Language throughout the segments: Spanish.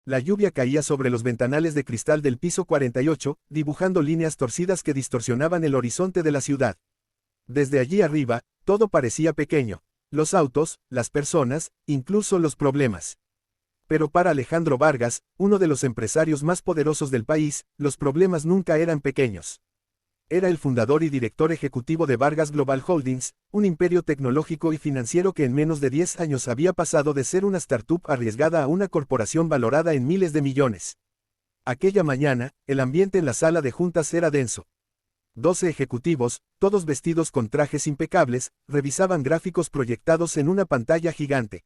La lluvia caía sobre los ventanales de cristal del piso 48, dibujando líneas torcidas que distorsionaban el horizonte de la ciudad. Desde allí arriba, todo parecía pequeño. Los autos, las personas, incluso los problemas. Pero para Alejandro Vargas, uno de los empresarios más poderosos del país, los problemas nunca eran pequeños. Era el fundador y director ejecutivo de Vargas Global Holdings, un imperio tecnológico y financiero que en menos de 10 años había pasado de ser una startup arriesgada a una corporación valorada en miles de millones. Aquella mañana, el ambiente en la sala de juntas era denso. 12 ejecutivos, todos vestidos con trajes impecables, revisaban gráficos proyectados en una pantalla gigante.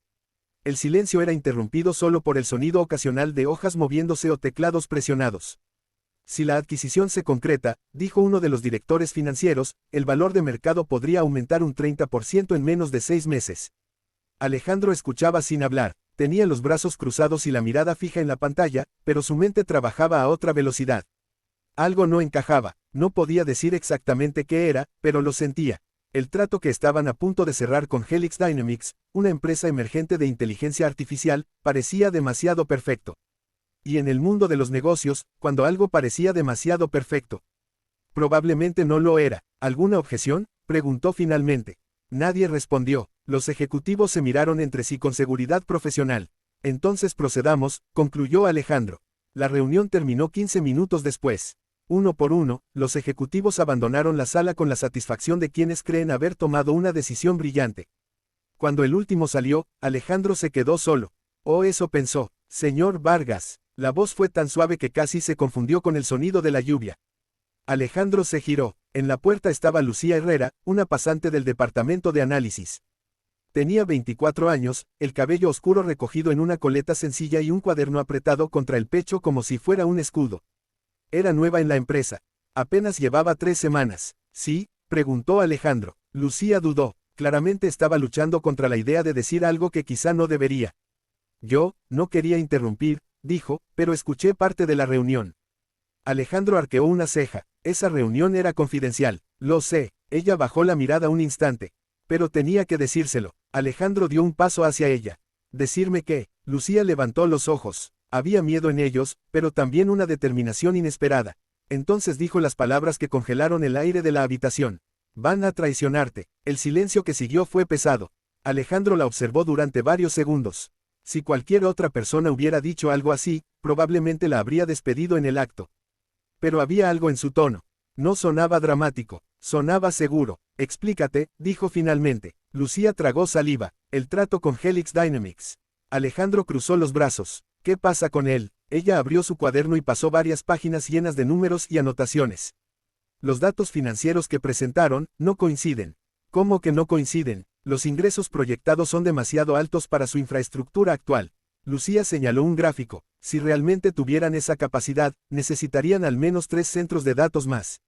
El silencio era interrumpido solo por el sonido ocasional de hojas moviéndose o teclados presionados. Si la adquisición se concreta, dijo uno de los directores financieros, el valor de mercado podría aumentar un 30% en menos de 6 meses. Alejandro escuchaba sin hablar, tenía los brazos cruzados y la mirada fija en la pantalla, pero su mente trabajaba a otra velocidad. Algo no encajaba, no podía decir exactamente qué era, pero lo sentía. El trato que estaban a punto de cerrar con Helix Dynamics, una empresa emergente de inteligencia artificial, parecía demasiado perfecto. Y en el mundo de los negocios, cuando algo parecía demasiado perfecto. Probablemente no lo era. ¿Alguna objeción?, preguntó finalmente. Nadie respondió. Los ejecutivos se miraron entre sí con seguridad profesional. Entonces procedamos, concluyó Alejandro. La reunión terminó 15 minutos después. Uno por uno, los ejecutivos abandonaron la sala con la satisfacción de quienes creen haber tomado una decisión brillante. Cuando el último salió, Alejandro se quedó solo. Oh, eso pensó. Señor Vargas. La voz fue tan suave que casi se confundió con el sonido de la lluvia. Alejandro se giró. En la puerta estaba Lucía Herrera, una pasante del departamento de análisis. Tenía 24 años, el cabello oscuro recogido en una coleta sencilla y un cuaderno apretado contra el pecho como si fuera un escudo. Era nueva en la empresa. Apenas llevaba 3 semanas. ¿Sí?, preguntó Alejandro. Lucía dudó. Claramente estaba luchando contra la idea de decir algo que quizá no debería. Yo, no quería interrumpir, dijo, pero escuché parte de la reunión. Alejandro arqueó una ceja. Esa reunión era confidencial. Lo sé. Ella bajó la mirada un instante. Pero tenía que decírselo. Alejandro dio un paso hacia ella. ¿Decirme qué? Lucía levantó los ojos. Había miedo en ellos, pero también una determinación inesperada. Entonces dijo las palabras que congelaron el aire de la habitación. Van a traicionarte. El silencio que siguió fue pesado. Alejandro la observó durante varios segundos. Si cualquier otra persona hubiera dicho algo así, probablemente la habría despedido en el acto. Pero había algo en su tono. No sonaba dramático, sonaba seguro. Explícate, dijo finalmente. Lucía tragó saliva. El trato con Helix Dynamics. Alejandro cruzó los brazos. ¿Qué pasa con él? Ella abrió su cuaderno y pasó varias páginas llenas de números y anotaciones. Los datos financieros que presentaron no coinciden. ¿Cómo que no coinciden? Los ingresos proyectados son demasiado altos para su infraestructura actual. Lucía señaló un gráfico. Si realmente tuvieran esa capacidad, necesitarían al menos 3 centros de datos más.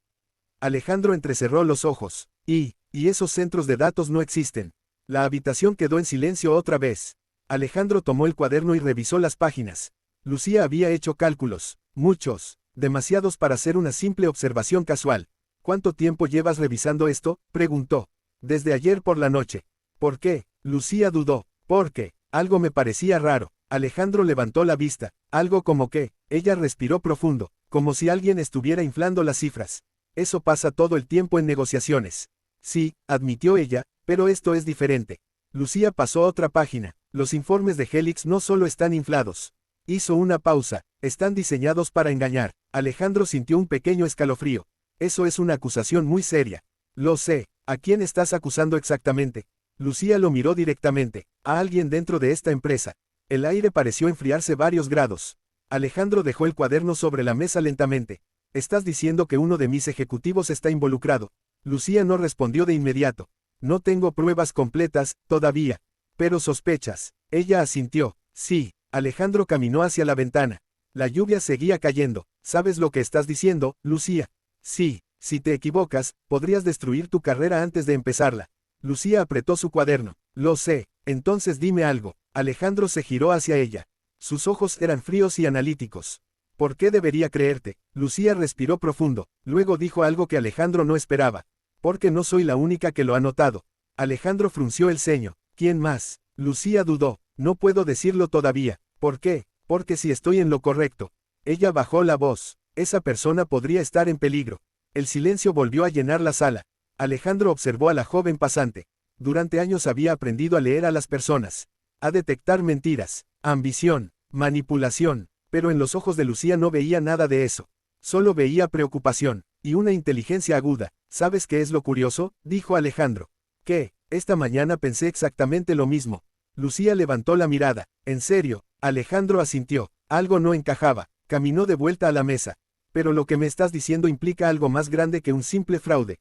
Alejandro entrecerró los ojos. Y esos centros de datos no existen. La habitación quedó en silencio otra vez. Alejandro tomó el cuaderno y revisó las páginas. Lucía había hecho cálculos. Muchos. Demasiados para hacer una simple observación casual. ¿Cuánto tiempo llevas revisando esto?, preguntó. Desde ayer por la noche. ¿Por qué? Lucía dudó. Porque algo me parecía raro. Alejandro levantó la vista. Algo como que. Ella respiró profundo, como si alguien estuviera inflando las cifras. Eso pasa todo el tiempo en negociaciones. Sí, admitió ella, pero esto es diferente. Lucía pasó otra página. Los informes de Helix no solo están inflados. Hizo una pausa. Están diseñados para engañar. Alejandro sintió un pequeño escalofrío. Eso es una acusación muy seria. Lo sé. ¿A quién estás acusando exactamente? Lucía lo miró directamente. A alguien dentro de esta empresa. El aire pareció enfriarse varios grados. Alejandro dejó el cuaderno sobre la mesa lentamente. ¿Estás diciendo que uno de mis ejecutivos está involucrado? Lucía no respondió de inmediato. No tengo pruebas completas, todavía. Pero sospechas. Ella asintió. Sí. Alejandro caminó hacia la ventana. La lluvia seguía cayendo. ¿Sabes lo que estás diciendo, Lucía? Sí. Si te equivocas, podrías destruir tu carrera antes de empezarla. Lucía apretó su cuaderno. Lo sé. Entonces dime algo. Alejandro se giró hacia ella. Sus ojos eran fríos y analíticos. ¿Por qué debería creerte? Lucía respiró profundo. Luego dijo algo que Alejandro no esperaba. Porque no soy la única que lo ha notado. Alejandro frunció el ceño. ¿Quién más? Lucía dudó. No puedo decirlo todavía. ¿Por qué? Porque si estoy en lo correcto. Ella bajó la voz. Esa persona podría estar en peligro. El silencio volvió a llenar la sala. Alejandro observó a la joven pasante. Durante años había aprendido a leer a las personas, a detectar mentiras, ambición, manipulación, pero en los ojos de Lucía no veía nada de eso. Solo veía preocupación, y una inteligencia aguda. ¿Sabes qué es lo curioso?, dijo Alejandro. ¿Qué? Esta mañana pensé exactamente lo mismo. Lucía levantó la mirada. ¿En serio? Alejandro asintió. Algo no encajaba. Caminó de vuelta a la mesa. Pero lo que me estás diciendo implica algo más grande que un simple fraude.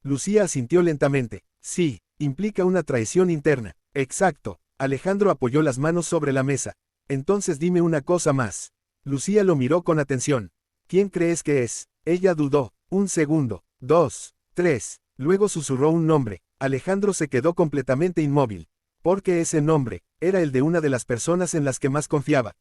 Lucía asintió lentamente. Sí, implica una traición interna. Exacto. Alejandro apoyó las manos sobre la mesa. Entonces dime una cosa más. Lucía lo miró con atención. ¿Quién crees que es? Ella dudó. 1 segundo. 2, 3. Luego susurró un nombre. Alejandro se quedó completamente inmóvil. Porque ese nombre era el de una de las personas en las que más confiaba.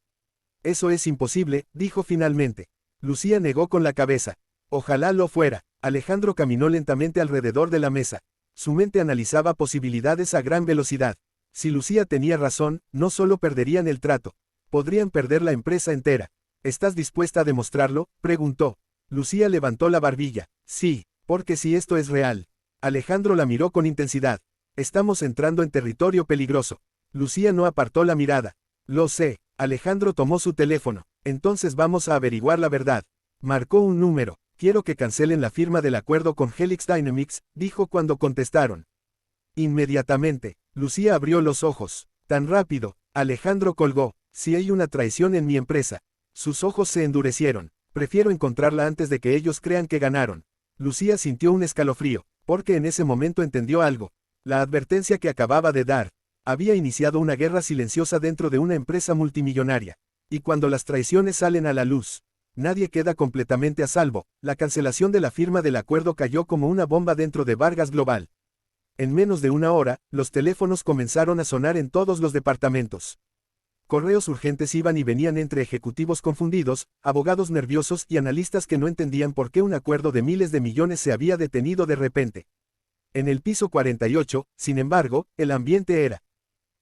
Eso es imposible, dijo finalmente. Lucía negó con la cabeza. Ojalá lo fuera. Alejandro caminó lentamente alrededor de la mesa. Su mente analizaba posibilidades a gran velocidad. Si Lucía tenía razón, no solo perderían el trato, podrían perder la empresa entera. ¿Estás dispuesta a demostrarlo?, preguntó. Lucía levantó la barbilla. Sí, porque si esto es real. Alejandro la miró con intensidad. Estamos entrando en territorio peligroso. Lucía no apartó la mirada. Lo sé. Alejandro tomó su teléfono. Entonces vamos a averiguar la verdad. Marcó un número. Quiero que cancelen la firma del acuerdo con Helix Dynamics, dijo cuando contestaron. Inmediatamente, Lucía abrió los ojos. Tan rápido. Alejandro colgó. Si hay una traición en mi empresa. Sus ojos se endurecieron. Prefiero encontrarla antes de que ellos crean que ganaron. Lucía sintió un escalofrío, porque en ese momento entendió algo. La advertencia que acababa de dar. Había iniciado una guerra silenciosa dentro de una empresa multimillonaria. Y cuando las traiciones salen a la luz, nadie queda completamente a salvo. La cancelación de la firma del acuerdo cayó como una bomba dentro de Vargas Global. En menos de una hora, los teléfonos comenzaron a sonar en todos los departamentos. Correos urgentes iban y venían entre ejecutivos confundidos, abogados nerviosos y analistas que no entendían por qué un acuerdo de miles de millones se había detenido de repente. En el piso 48, sin embargo, el ambiente era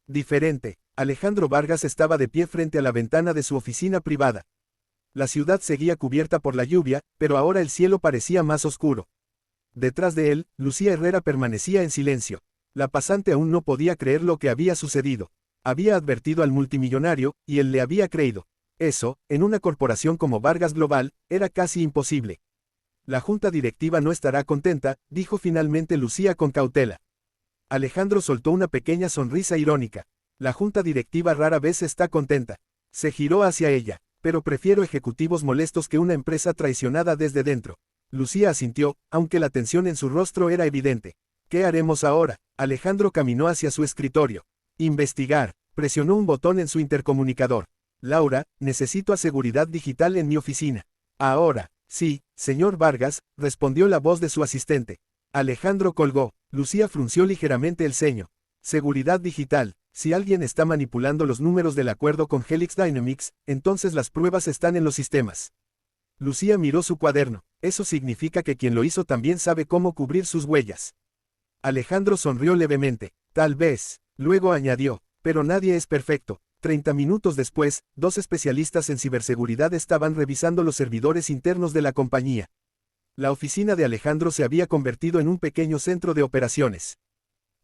diferente. Alejandro Vargas estaba de pie frente a la ventana de su oficina privada. La ciudad seguía cubierta por la lluvia, pero ahora el cielo parecía más oscuro. Detrás de él, Lucía Herrera permanecía en silencio. La pasante aún no podía creer lo que había sucedido. Había advertido al multimillonario, y él le había creído. Eso, en una corporación como Vargas Global, era casi imposible. La junta directiva no estará contenta, dijo finalmente Lucía con cautela. Alejandro soltó una pequeña sonrisa irónica. La junta directiva rara vez está contenta. Se giró hacia ella. Pero prefiero ejecutivos molestos que una empresa traicionada desde dentro. Lucía asintió, aunque la tensión en su rostro era evidente. ¿Qué haremos ahora? Alejandro caminó hacia su escritorio. Investigar. Presionó un botón en su intercomunicador. Laura, necesito a seguridad digital en mi oficina. Ahora. Sí, señor Vargas, respondió la voz de su asistente. Alejandro colgó. Lucía frunció ligeramente el ceño. Seguridad digital. Si alguien está manipulando los números del acuerdo con Helix Dynamics, entonces las pruebas están en los sistemas. Lucía miró su cuaderno. Eso significa que quien lo hizo también sabe cómo cubrir sus huellas. Alejandro sonrió levemente. Tal vez. Luego añadió. Pero nadie es perfecto. 30 minutos después, 2 especialistas en ciberseguridad estaban revisando los servidores internos de la compañía. La oficina de Alejandro se había convertido en un pequeño centro de operaciones.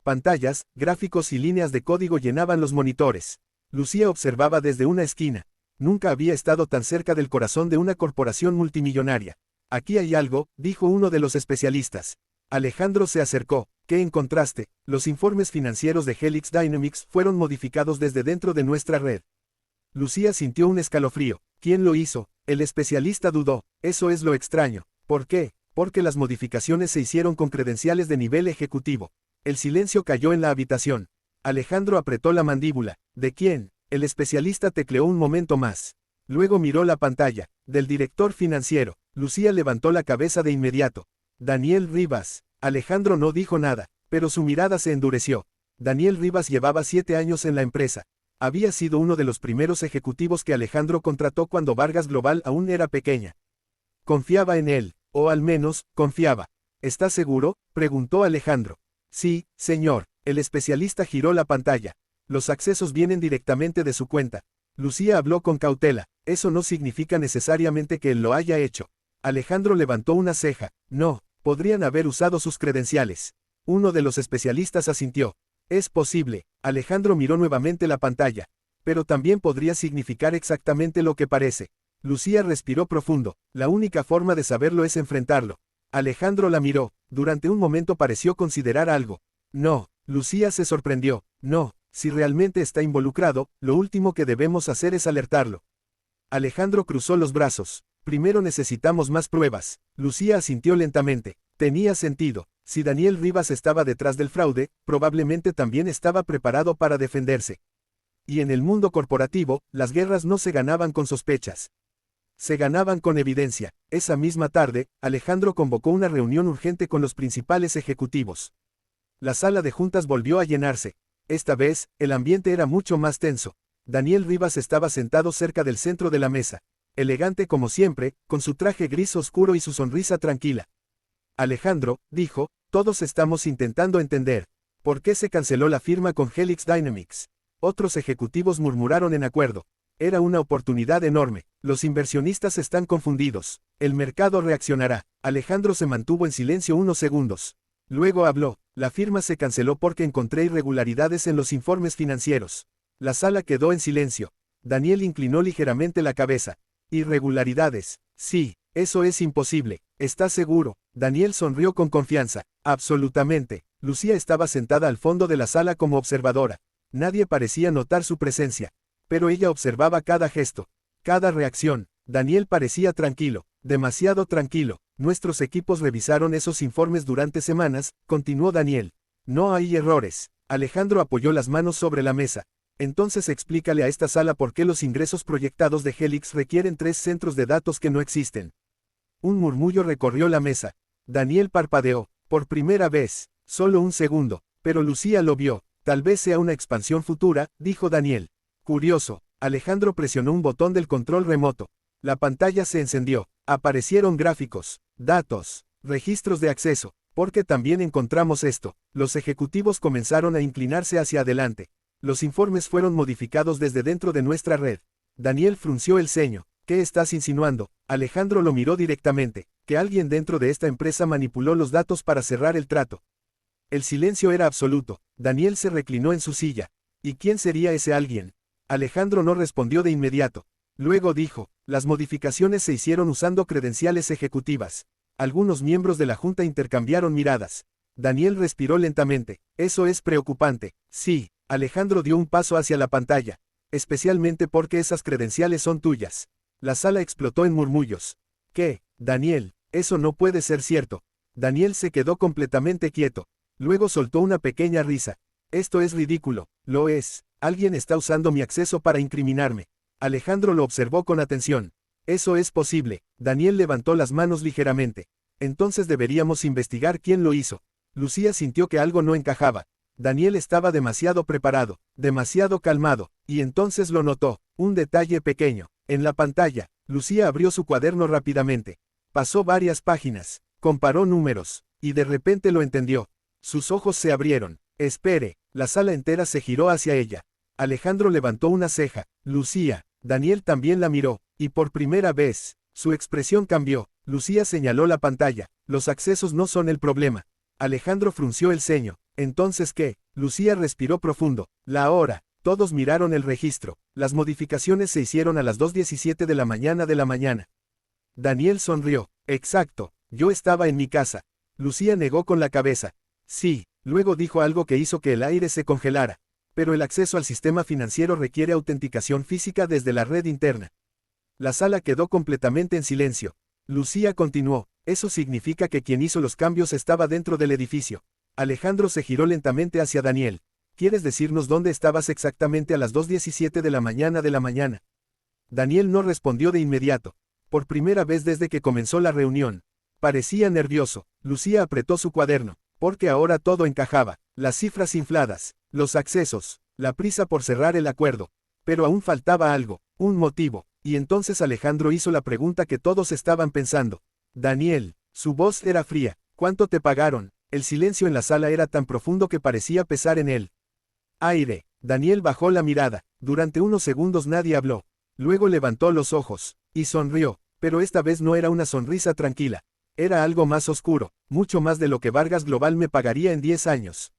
Pantallas, gráficos y líneas de código llenaban los monitores. Lucía observaba desde una esquina. Nunca había estado tan cerca del corazón de una corporación multimillonaria. Aquí hay algo, dijo uno de los especialistas. Alejandro se acercó. ¿Qué encontraste? Los informes financieros de Helix Dynamics fueron modificados desde dentro de nuestra red. Lucía sintió un escalofrío. ¿Quién lo hizo? El especialista dudó. Eso es lo extraño. ¿Por qué? Porque las modificaciones se hicieron con credenciales de nivel ejecutivo. El silencio cayó en la habitación. Alejandro apretó la mandíbula. ¿De quién? El especialista tecleó un momento más. Luego miró la pantalla. Del director financiero. Lucía levantó la cabeza de inmediato. Daniel Rivas. Alejandro no dijo nada, pero su mirada se endureció. Daniel Rivas llevaba 7 años en la empresa. Había sido uno de los primeros ejecutivos que Alejandro contrató cuando Vargas Global aún era pequeña. Confiaba en él, o al menos, confiaba. ¿Estás seguro?, preguntó Alejandro. Sí, señor. El especialista giró la pantalla. Los accesos vienen directamente de su cuenta. Lucía habló con cautela. Eso no significa necesariamente que él lo haya hecho. Alejandro levantó una ceja. No, podrían haber usado sus credenciales. Uno de los especialistas asintió. Es posible. Alejandro miró nuevamente la pantalla. Pero también podría significar exactamente lo que parece. Lucía respiró profundo. La única forma de saberlo es enfrentarlo. Alejandro la miró. Durante un momento pareció considerar algo. No. Lucía se sorprendió. No. Si realmente está involucrado, lo último que debemos hacer es alertarlo. Alejandro cruzó los brazos. Primero necesitamos más pruebas. Lucía asintió lentamente. Tenía sentido. Si Daniel Rivas estaba detrás del fraude, probablemente también estaba preparado para defenderse. Y en el mundo corporativo, las guerras no se ganaban con sospechas. Se ganaban con evidencia. Esa misma tarde, Alejandro convocó una reunión urgente con los principales ejecutivos. La sala de juntas volvió a llenarse. Esta vez, el ambiente era mucho más tenso. Daniel Rivas estaba sentado cerca del centro de la mesa. Elegante como siempre, con su traje gris oscuro y su sonrisa tranquila. Alejandro, dijo, todos estamos intentando entender. ¿Por qué se canceló la firma con Helix Dynamics? Otros ejecutivos murmuraron en acuerdo. Era una oportunidad enorme. Los inversionistas están confundidos. El mercado reaccionará. Alejandro se mantuvo en silencio unos segundos. Luego habló. La firma se canceló porque encontré irregularidades en los informes financieros. La sala quedó en silencio. Daniel inclinó ligeramente la cabeza. Irregularidades. Sí, eso es imposible. ¿Estás seguro? Daniel sonrió con confianza. Absolutamente. Lucía estaba sentada al fondo de la sala como observadora. Nadie parecía notar su presencia. Pero ella observaba cada gesto, cada reacción. Daniel parecía tranquilo, demasiado tranquilo. Nuestros equipos revisaron esos informes durante semanas, continuó Daniel. No hay errores. Alejandro apoyó las manos sobre la mesa. Entonces explícale a esta sala por qué los ingresos proyectados de Helix requieren 3 centros de datos que no existen. Un murmullo recorrió la mesa. Daniel parpadeó. Por primera vez. Solo un segundo. Pero Lucía lo vio. Tal vez sea una expansión futura, dijo Daniel. Curioso. Alejandro presionó un botón del control remoto. La pantalla se encendió. Aparecieron gráficos, datos, registros de acceso. Porque también encontramos esto. Los ejecutivos comenzaron a inclinarse hacia adelante. Los informes fueron modificados desde dentro de nuestra red. Daniel frunció el ceño. ¿Qué estás insinuando? Alejandro lo miró directamente. Que alguien dentro de esta empresa manipuló los datos para cerrar el trato. El silencio era absoluto. Daniel se reclinó en su silla. ¿Y quién sería ese alguien? Alejandro no respondió de inmediato. Luego dijo, las modificaciones se hicieron usando credenciales ejecutivas. Algunos miembros de la junta intercambiaron miradas. Daniel respiró lentamente. Eso es preocupante. Sí, Alejandro dio un paso hacia la pantalla. Especialmente porque esas credenciales son tuyas. La sala explotó en murmullos. ¿Qué? Daniel, eso no puede ser cierto. Daniel se quedó completamente quieto. Luego soltó una pequeña risa. Esto es ridículo. Lo es. Alguien está usando mi acceso para incriminarme. Alejandro lo observó con atención. Eso es posible. Daniel levantó las manos ligeramente. Entonces deberíamos investigar quién lo hizo. Lucía sintió que algo no encajaba. Daniel estaba demasiado preparado, demasiado calmado, y entonces lo notó. Un detalle pequeño. En la pantalla, Lucía abrió su cuaderno rápidamente. Pasó varias páginas. Comparó números. Y de repente lo entendió. Sus ojos se abrieron. Espere. La sala entera se giró hacia ella. Alejandro levantó una ceja. Lucía. Daniel también la miró. Y por primera vez, su expresión cambió. Lucía señaló la pantalla. Los accesos no son el problema. Alejandro frunció el ceño. ¿Entonces qué? Lucía respiró profundo. La hora. Todos miraron el registro. Las modificaciones se hicieron a las 2:17 de la mañana. Daniel sonrió. Exacto. Yo estaba en mi casa. Lucía negó con la cabeza. Sí. Luego dijo algo que hizo que el aire se congelara. Pero el acceso al sistema financiero requiere autenticación física desde la red interna. La sala quedó completamente en silencio. Lucía continuó. Eso significa que quien hizo los cambios estaba dentro del edificio. Alejandro se giró lentamente hacia Daniel. ¿Quieres decirnos dónde estabas exactamente a las 2:17 de la mañana? Daniel no respondió de inmediato. Por primera vez desde que comenzó la reunión. Parecía nervioso. Lucía apretó su cuaderno. Porque ahora todo encajaba. Las cifras infladas, los accesos, la prisa por cerrar el acuerdo. Pero aún faltaba algo, un motivo. Y entonces Alejandro hizo la pregunta que todos estaban pensando. Daniel, su voz era fría. ¿Cuánto te pagaron? El silencio en la sala era tan profundo que parecía pesar en él. Aire. Daniel bajó la mirada. Durante unos segundos nadie habló. Luego levantó los ojos, y sonrió, pero esta vez no era una sonrisa tranquila. Era algo más oscuro, mucho más de lo que Vargas Global me pagaría en 10 años.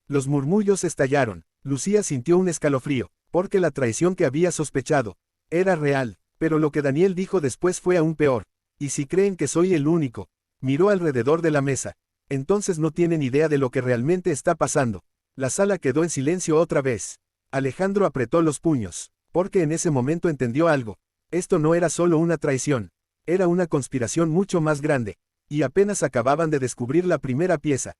Los murmullos estallaron. Lucía sintió un escalofrío, porque la traición que había sospechado era real, pero lo que Daniel dijo después fue aún peor. ¿Y si creen que soy el único? Miró alrededor de la mesa. Entonces no tienen idea de lo que realmente está pasando. La sala quedó en silencio otra vez. Alejandro apretó los puños, porque en ese momento entendió algo. Esto no era solo una traición. Era una conspiración mucho más grande. Y apenas acababan de descubrir la primera pieza.